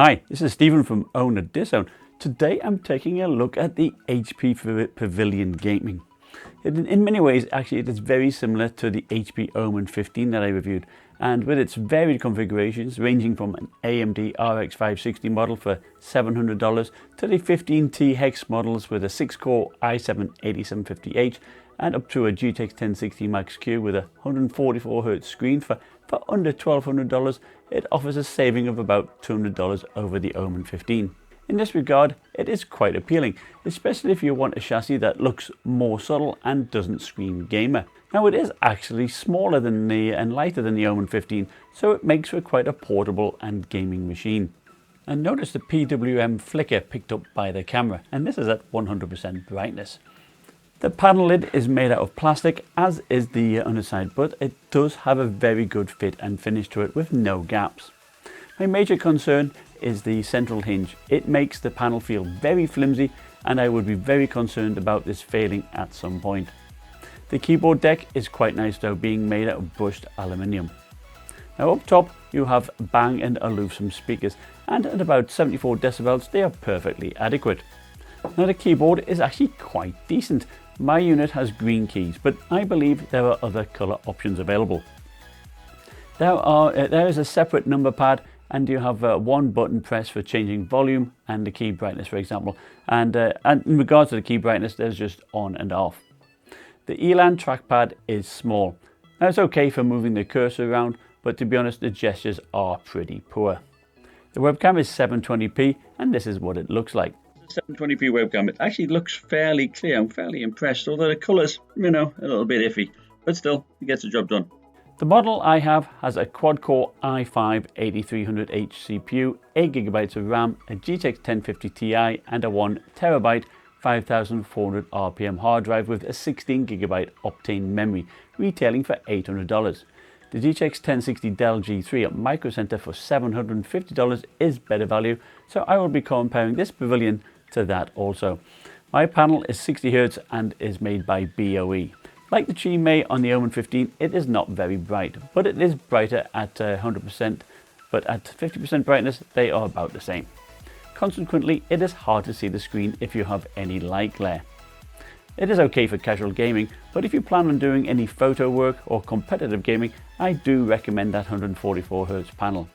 Hi, this is Stephen from Own a Disown. Today I'm taking a look at the HP Pavilion Gaming. In many ways, actually, it is very similar to the HP Omen 15 that I reviewed, and with its varied configurations ranging from an AMD RX 560 model for $700 to the 15T Hex models with a 6-core i7-8750H and up to a GTX 1060 Max-Q with a 144Hz screen for under $1,200, it offers a saving of about $200 over the Omen 15. In this regard, it is quite appealing, especially if you want a chassis that looks more subtle and doesn't scream gamer. Now it is actually smaller than and lighter than the Omen 15, so it makes for quite a portable and gaming machine. And notice the PWM flicker picked up by the camera, and this is at 100% brightness. The panel lid is made out of plastic, as is the underside, but it does have a very good fit and finish to it with no gaps. My major concern is the central hinge. It makes the panel feel very flimsy, and I would be very concerned about this failing at some point. The keyboard deck is quite nice though, being made out of brushed aluminium. Now up top you have Bang & Olufsen speakers, and at about 74 decibels they are perfectly adequate. Now the keyboard is actually quite decent. My unit has green keys, but I believe there are other colour options available. There is a separate number pad, and you have one button press for changing volume and the key brightness, for example. And in regards to the key brightness, there's just on and off. The Elan trackpad is small. Now it's okay for moving the cursor around, but to be honest, the gestures are pretty poor. The webcam is 720p, and this is what it looks like. 720p webcam, it actually looks fairly clear. I'm fairly impressed, although the colours, a little bit iffy, but still, it gets the job done. The model I have has a quad-core i5-8300H CPU, 8GB of RAM, a GTX 1050 Ti and a 1TB 5400 RPM hard drive with a 16GB Optane memory, retailing for $800. The GTX 1060 Dell G3 at Micro Center for $750 is better value, so I will be comparing this Pavilion to that also. My panel is 60Hz and is made by BOE. Like the Chi Mei on the Omen 15, it is not very bright, but it is brighter at 100%, but at 50% brightness they are about the same. Consequently, it is hard to see the screen if you have any light glare. It is okay for casual gaming, but if you plan on doing any photo work or competitive gaming, I do recommend that 144Hz panel.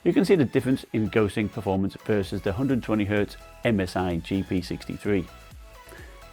You can see the difference in ghosting performance versus the 120Hz MSI GP63.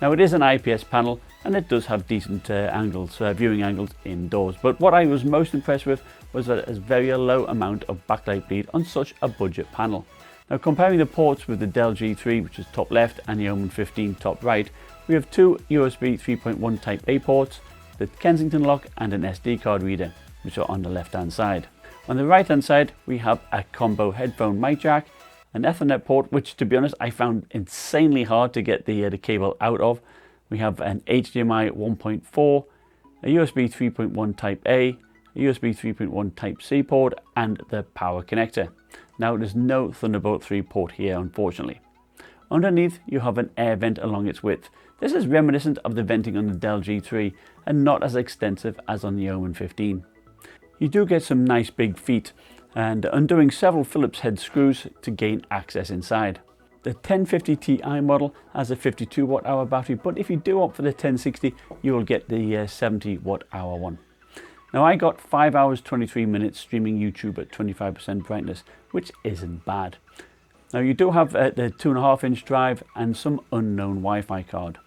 Now it is an IPS panel, and it does have decent viewing angles indoors, but what I was most impressed with was that it has very low amount of backlight bleed on such a budget panel. Now comparing the ports with the Dell G3, which is top left, and the Omen 15 top right, we have two USB 3.1 Type A ports, the Kensington lock and an SD card reader, which are on the left hand side. On the right hand side we have a combo headphone mic jack, an Ethernet port, which to be honest I found insanely hard to get the cable out of. We have an HDMI 1.4, a USB 3.1 Type A, a USB 3.1 Type C port and the power connector. Now there's no Thunderbolt 3 port here, unfortunately. Underneath you have an air vent along its width. This is reminiscent of the venting on the Dell G3 and not as extensive as on the Omen 15. You do get some nice big feet and undoing several Phillips head screws to gain access inside. The 1050 Ti model has a 52 Wh battery, but if you do opt for the 1060 you will get the 70 Wh one. Now I got 5 hours 23 minutes streaming YouTube at 25% brightness, which isn't bad. Now you do have the 2.5-inch drive and some unknown Wi-Fi card.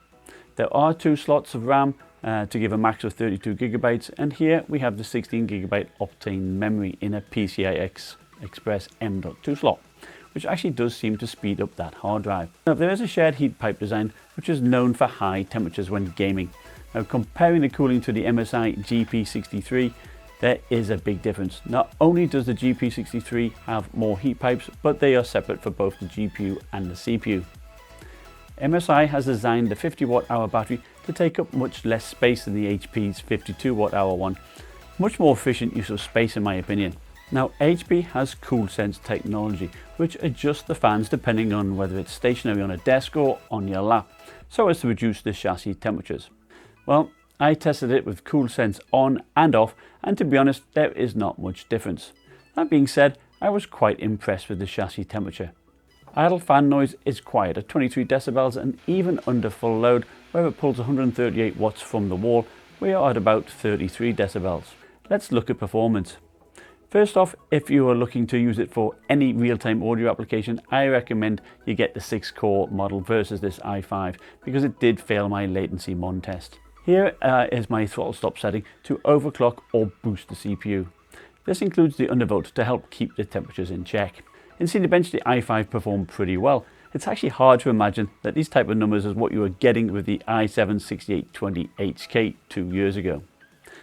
There are 2 slots of RAM to give a max of 32GB, and here we have the 16GB Optane memory in a PCI Express M.2 slot, which actually does seem to speed up that hard drive. Now there is a shared heat pipe design which is known for high temperatures when gaming. Now comparing the cooling to the MSI GP63, there is a big difference. Not only does the GP63 have more heat pipes, but they are separate for both the GPU and the CPU. MSI has designed the 50 Wh battery to take up much less space than the HP's 52 Wh one. Much more efficient use of space in my opinion. Now HP has CoolSense technology, which adjusts the fans depending on whether it's stationary on a desk or on your lap, so as to reduce the chassis temperatures. Well, I tested it with CoolSense on and off, and to be honest, there is not much difference. That being said, I was quite impressed with the chassis temperature. Idle fan noise is quiet at 23 decibels, and even under full load, where it pulls 138 watts from the wall, we are at about 33 decibels. Let's look at performance. First off, if you are looking to use it for any real-time audio application, I recommend you get the 6-core model versus this i5, because it did fail my latency mon test. Here is my throttle stop setting to overclock or boost the CPU. This includes the undervolt to help keep the temperatures in check. In Cinebench, the i5 performed pretty well. It's actually hard to imagine that these type of numbers is what you were getting with the i7-6820HK 2 years ago.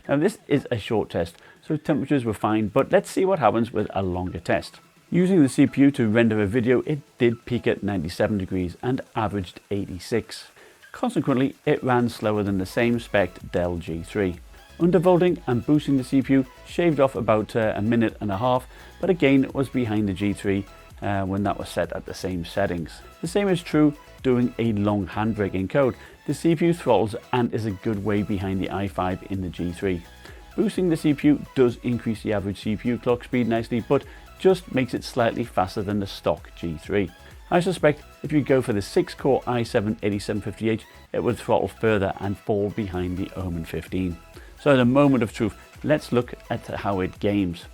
Now this is a short test, so temperatures were fine, but let's see what happens with a longer test. Using the CPU to render a video, it did peak at 97 degrees and averaged 86. Consequently, it ran slower than the same spec Dell G3. Undervolting and boosting the CPU shaved off about a minute and a half, but again was behind the G3 when that was set at the same settings. The same is true doing a long handbrake in code. The CPU throttles and is a good way behind the i5 in the G3. Boosting the CPU does increase the average CPU clock speed nicely, but just makes it slightly faster than the stock G3. I suspect if you go for the 6-core i7-8750H, it would throttle further and fall behind the Omen 15. So at a moment of truth, let's look at how it games.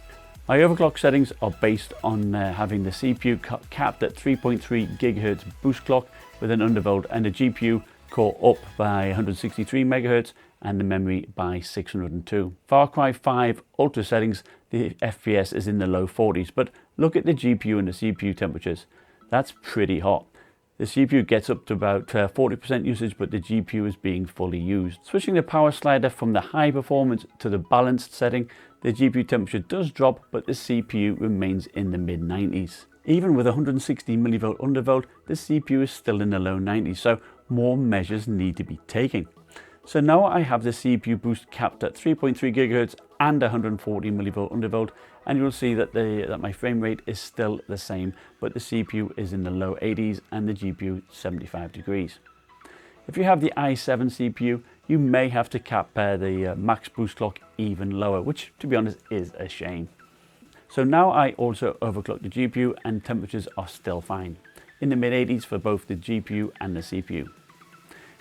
My overclock settings are based on having the CPU capped at 3.3 GHz boost clock with an undervolt, and the GPU core up by 163 MHz and the memory by 602. Far Cry 5 Ultra settings, the FPS is in the low 40s, but look at the GPU and the CPU temperatures. That's pretty hot. The CPU gets up to about 40% usage, but the GPU is being fully used. Switching the power slider from the high performance to the balanced setting, the GPU temperature does drop, but the CPU remains in the mid 90s. Even with 160 mV undervolt, the CPU is still in the low 90s, so more measures need to be taken. So now I have the CPU boost capped at 3.3 GHz and 140 mV undervolt, and you'll see that my frame rate is still the same, but the CPU is in the low 80s and the GPU 75 degrees. If you have the i7 CPU, you may have to cap the max boost clock even lower, which to be honest is a shame. So now I also overclock the GPU and temperatures are still fine, in the mid 80s for both the GPU and the CPU.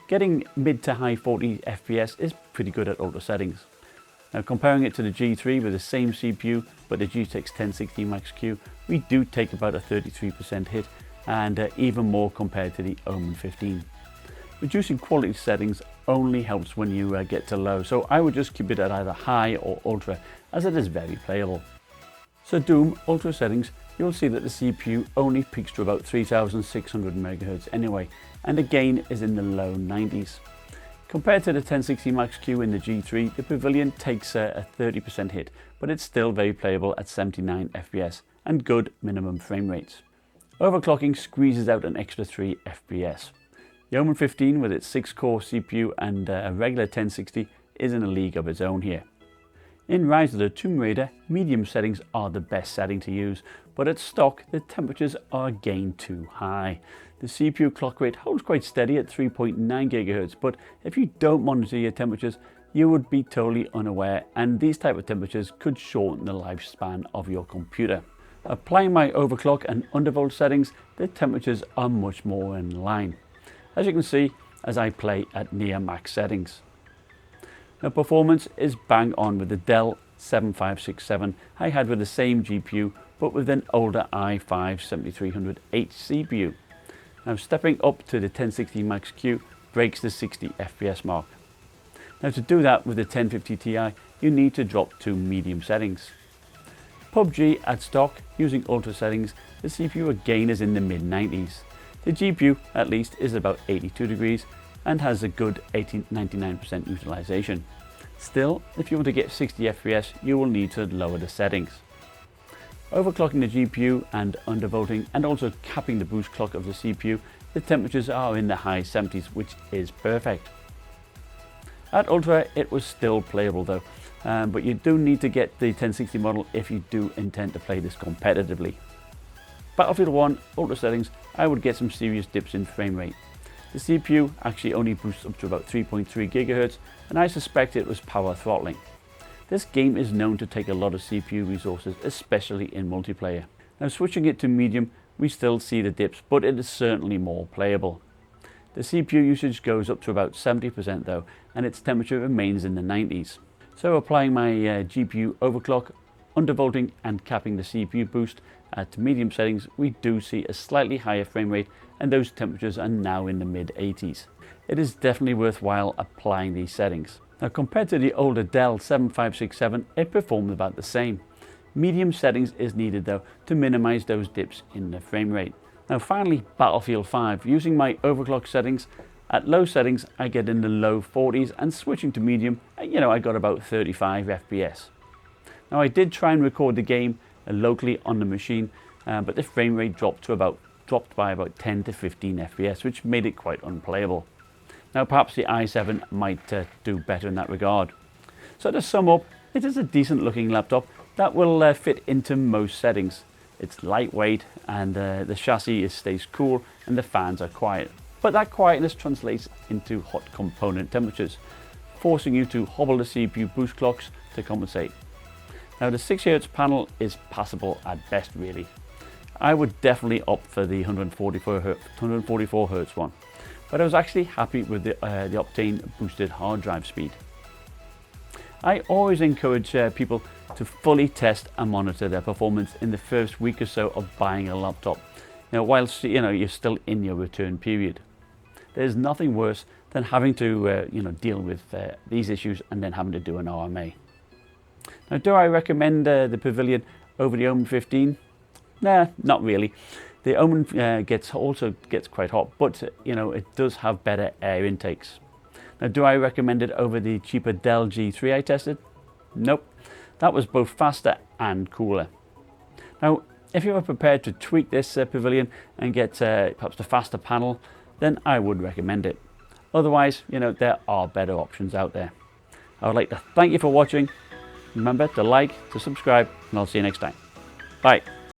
Getting mid to high 40 FPS is pretty good at ultra settings. Now comparing it to the G3 with the same CPU but the GTX 1060 Max-Q, we do take about a 33% hit, and even more compared to the Omen 15. Reducing quality settings only helps when you get to low, so I would just keep it at either high or ultra, as it is very playable. So Doom Ultra settings, you'll see that the CPU only peaks to about 3600 MHz anyway, and again is in the low 90s. Compared to the 1060 Max-Q in the G3, the Pavilion takes a 30% hit, but it's still very playable at 79 FPS and good minimum frame rates. Overclocking squeezes out an extra 3 FPS. The Omen 15 with its 6-core CPU and a regular 1060 is in a league of its own here. In Rise of the Tomb Raider, medium settings are the best setting to use, but at stock the temperatures are again too high. The CPU clock rate holds quite steady at 3.9 GHz, but if you don't monitor your temperatures, you would be totally unaware, and these type of temperatures could shorten the lifespan of your computer. Applying my overclock and undervolt settings, the temperatures are much more in line, as you can see as I play at near max settings. Now performance is bang on with the Dell 7567 I had with the same GPU, but with an older i5-7300H CPU. Now stepping up to the 1060 Max-Q breaks the 60 FPS mark. Now to do that with the 1050 Ti, you need to drop to medium settings. PUBG at stock, using ultra settings, the CPU again is in the mid 90s. The GPU at least is about 82 degrees and has a good 99% utilization. Still, if you want to get 60 FPS, you will need to lower the settings. Overclocking the GPU and undervolting, and also capping the boost clock of the CPU, the temperatures are in the high 70s, which is perfect. At Ultra, it was still playable though, but you do need to get the 1060 model if you do intend to play this competitively. Battlefield 1 Ultra settings, I would get some serious dips in frame rate. The CPU actually only boosts up to about 3.3 GHz, and I suspect it was power throttling. This game is known to take a lot of CPU resources, especially in multiplayer. Now switching it to medium, we still see the dips, but it is certainly more playable. The CPU usage goes up to about 70% though, and its temperature remains in the 90s. So applying my GPU overclock, undervolting and capping the CPU boost at medium settings, we do see a slightly higher frame rate, and those temperatures are now in the mid 80s. It is definitely worthwhile applying these settings. Now compared to the older Dell 7567, it performed about the same. Medium settings is needed though to minimize those dips in the frame rate. Now finally, Battlefield 5. Using my overclock settings, at low settings I get in the low 40s, and switching to medium, I got about 35 FPS. Now I did try and record the game locally on the machine, but the frame rate dropped by about 10 to 15 FPS, which made it quite unplayable. Now perhaps the i7 might do better in that regard. So to sum up, it is a decent looking laptop that will fit into most settings. It's lightweight, and the chassis stays cool, and the fans are quiet. But that quietness translates into hot component temperatures, forcing you to hobble the CPU boost clocks to compensate. Now the 6Hz panel is passable at best really. I would definitely opt for the 144 Hz one, but I was actually happy with the Optane boosted hard drive speed. I always encourage people to fully test and monitor their performance in the first week or so of buying a laptop, whilst you're still in your return period. There's nothing worse than having to deal with these issues and then having to do an RMA. Now, do I recommend the Pavilion over the Omen 15? Nah, not really. The Omen also gets quite hot, but it does have better air intakes. Now, do I recommend it over the cheaper Dell G3 I tested? Nope. That was both faster and cooler. Now, if you are prepared to tweak this Pavilion and get perhaps the faster panel, then I would recommend it. Otherwise, there are better options out there. I would like to thank you for watching. Remember to like, to subscribe, and I'll see you next time. Bye.